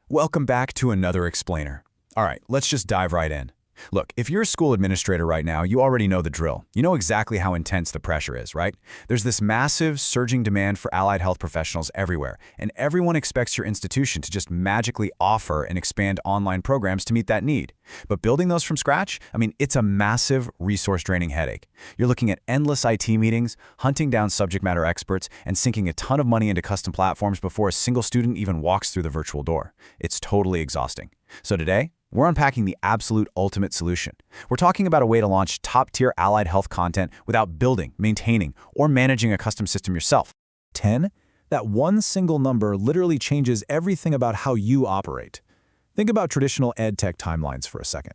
Welcome back to another explainer. All right, let's just dive right in. Look, if you're a school administrator right now, you already know the drill. You know exactly how intense the pressure is, right? There's this massive, surging demand for allied health professionals everywhere, and everyone expects your institution to just magically offer and expand online programs to meet that need. But building those from scratch, it's a massive, resource-draining headache. You're looking at endless IT meetings, hunting down subject matter experts, and sinking a ton of money into custom platforms before a single student even walks through the virtual door. It's totally exhausting. So today, we're unpacking the absolute ultimate solution. We're talking about a way to launch top-tier allied health content without building, maintaining, or managing a custom system yourself. 10? That one single number literally changes everything about how you operate. Think about traditional ed tech timelines for a second.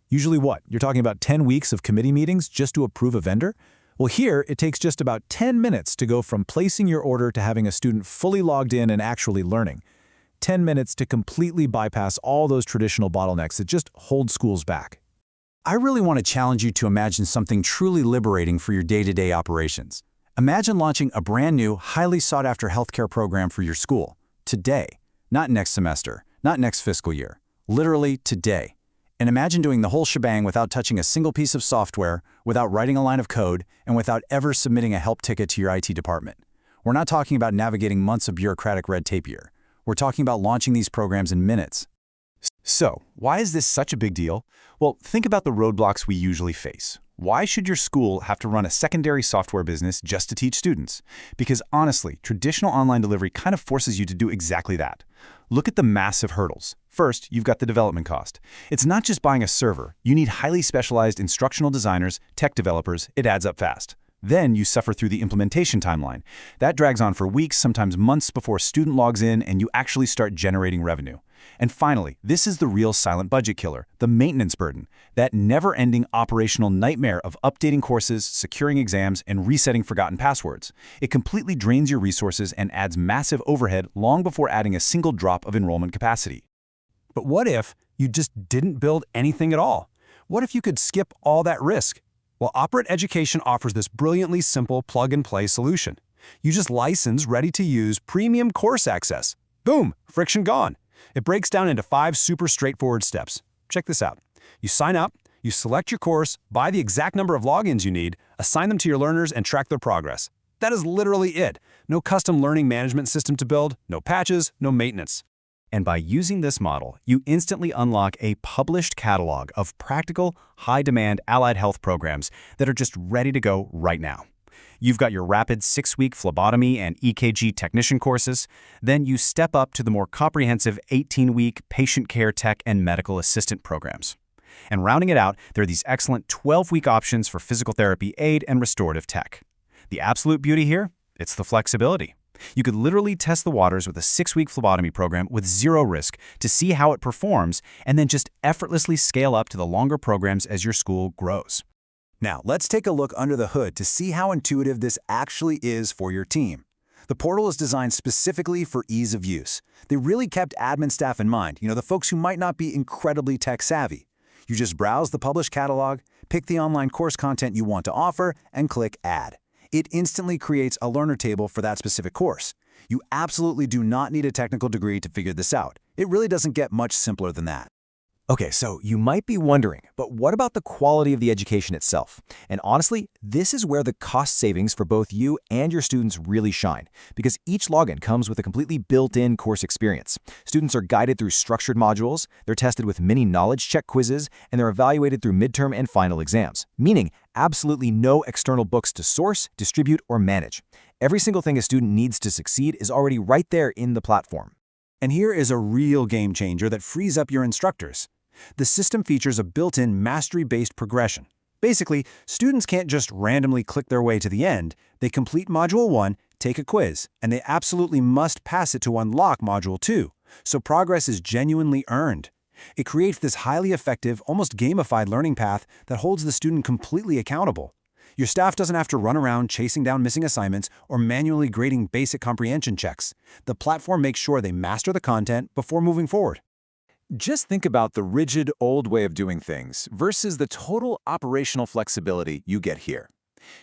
Usually what? You're talking about 10 weeks of committee meetings just to approve a vendor? Well, here, it takes just about 10 minutes to go from placing your order to having a student fully logged in and actually learning. 10 minutes to completely bypass all those traditional bottlenecks that just hold schools back. I really want to challenge you to imagine something truly liberating for your day-to-day operations. Imagine launching a brand new, highly sought-after healthcare program for your school. Today. Not next semester, not next fiscal year. Literally today. And imagine doing the whole shebang without touching a single piece of software, without writing a line of code, and without ever submitting a help ticket to your IT department. We're not talking about navigating months of bureaucratic red tape here. We're talking about launching these programs in minutes. So, why is this such a big deal? Well, think about the roadblocks we usually face. Why should your school have to run a secondary software business just to teach students? Because honestly, traditional online delivery kind of forces you to do exactly that. Look at the massive hurdles. First, you've got the development cost. It's not just buying a server. You need highly specialized instructional designers, tech developers. It adds up fast. Then you suffer through the implementation timeline. That drags on for weeks, sometimes months before a student logs in and you actually start generating revenue. And finally, this is the real silent budget killer, the maintenance burden, that never-ending operational nightmare of updating courses, securing exams, and resetting forgotten passwords. It completely drains your resources and adds massive overhead long before adding a single drop of enrollment capacity. But what if you just didn't build anything at all? What if you could skip all that risk? Well, OPRET Education offers this brilliantly simple plug-and-play solution. You just license ready-to-use premium course access. Boom! Friction gone. It breaks down into 5 super straightforward steps. Check this out. You sign up, you select your course, buy the exact number of logins you need, assign them to your learners, and track their progress. That is literally it. No custom learning management system to build, no patches, no maintenance. And by using this model, you instantly unlock a published catalog of practical, high-demand allied health programs that are just ready to go right now. You've got your rapid 6-week phlebotomy and EKG technician courses. Then you step up to the more comprehensive 18-week patient care tech and medical assistant programs. And rounding it out, there are these excellent 12-week options for physical therapy aid and restorative tech. The absolute beauty here? It's the flexibility. You could literally test the waters with a 6-week phlebotomy program with zero risk to see how it performs, and then just effortlessly scale up to the longer programs as your school grows. Now, let's take a look under the hood to see how intuitive this actually is for your team. The portal is designed specifically for ease of use. They really kept admin staff in mind, the folks who might not be incredibly tech-savvy. You just browse the published catalog, pick the online course content you want to offer, and click Add. It instantly creates a learner table for that specific course. You absolutely do not need a technical degree to figure this out. It really doesn't get much simpler than that. Okay, so you might be wondering, but what about the quality of the education itself? And honestly, this is where the cost savings for both you and your students really shine, because each login comes with a completely built-in course experience. Students are guided through structured modules, they're tested with mini knowledge check quizzes, and they're evaluated through midterm and final exams, meaning absolutely no external books to source, distribute, or manage. Every single thing a student needs to succeed is already right there in the platform. And here is a real game changer that frees up your instructors. The system features a built-in mastery-based progression. Basically, students can't just randomly click their way to the end. They complete Module 1, take a quiz, and they absolutely must pass it to unlock Module 2, so progress is genuinely earned. It creates this highly effective, almost gamified learning path that holds the student completely accountable. Your staff doesn't have to run around chasing down missing assignments or manually grading basic comprehension checks. The platform makes sure they master the content before moving forward. Just think about the rigid, old way of doing things versus the total operational flexibility you get here.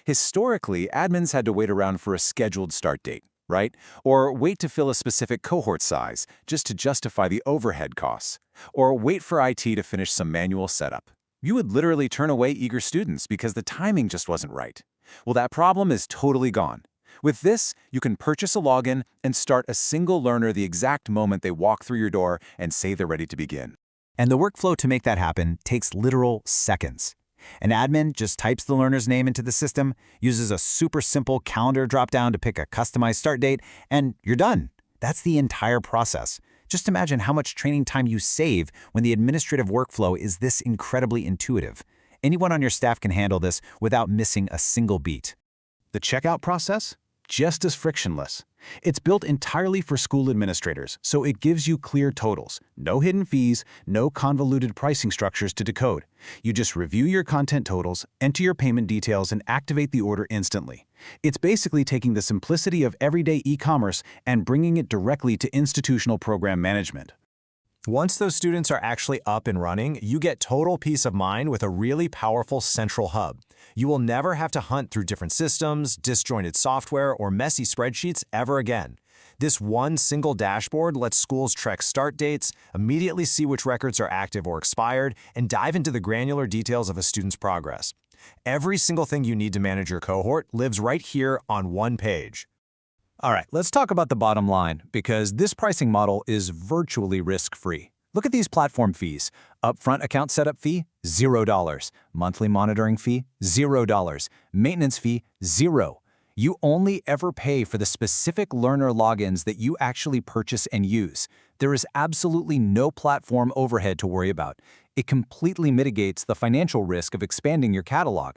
Historically, admins had to wait around for a scheduled start date. right? Or wait to fill a specific cohort size just to justify the overhead costs. Or wait for IT to finish some manual setup. You would literally turn away eager students because the timing just wasn't right. Well, that problem is totally gone. With this, you can purchase a login and start a single learner the exact moment they walk through your door and say they're ready to begin. And the workflow to make that happen takes literal seconds. An admin just types the learner's name into the system, uses a super simple calendar dropdown to pick a customized start date, and you're done. That's the entire process. Just imagine how much training time you save when the administrative workflow is this incredibly intuitive. Anyone on your staff can handle this without missing a single beat. The checkout process? Just as frictionless. It's built entirely for school administrators, so it gives you clear totals, no hidden fees, no convoluted pricing structures to decode. You just review your content totals, enter your payment details, and activate the order instantly. It's basically taking the simplicity of everyday e-commerce and bringing it directly to institutional program management. Once those students are actually up and running, you get total peace of mind with a really powerful central hub. You will never have to hunt through different systems, disjointed software, or messy spreadsheets ever again. This one single dashboard lets schools track start dates, immediately see which records are active or expired, and dive into the granular details of a student's progress. Every single thing you need to manage your cohort lives right here on one page. All right, let's talk about the bottom line, because this pricing model is virtually risk-free. Look at these platform fees. Upfront account setup fee, $0. Monthly monitoring fee, $0. Maintenance fee, $0. You only ever pay for the specific learner logins that you actually purchase and use. There is absolutely no platform overhead to worry about. It completely mitigates the financial risk of expanding your catalog.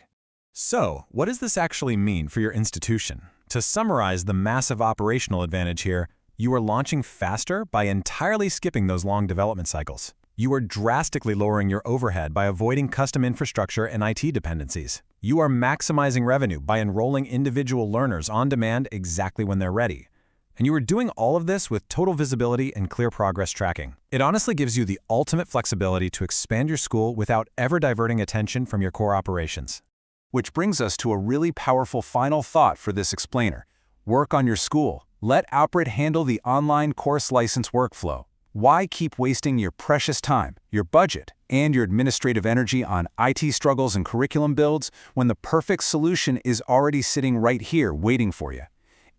So, what does this actually mean for your institution? To summarize the massive operational advantage here, you are launching faster by entirely skipping those long development cycles. You are drastically lowering your overhead by avoiding custom infrastructure and IT dependencies. You are maximizing revenue by enrolling individual learners on demand exactly when they're ready. And you are doing all of this with total visibility and clear progress tracking. It honestly gives you the ultimate flexibility to expand your school without ever diverting attention from your core operations. Which brings us to a really powerful final thought for this explainer. Work on your school. Let OPRET handle the online course license workflow. Why keep wasting your precious time, your budget, and your administrative energy on IT struggles and curriculum builds when the perfect solution is already sitting right here waiting for you?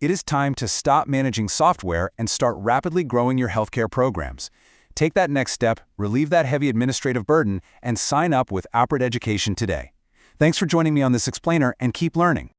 It is time to stop managing software and start rapidly growing your healthcare programs. Take that next step, relieve that heavy administrative burden, and sign up with OPRET Education today. Thanks for joining me on this explainer, and keep learning.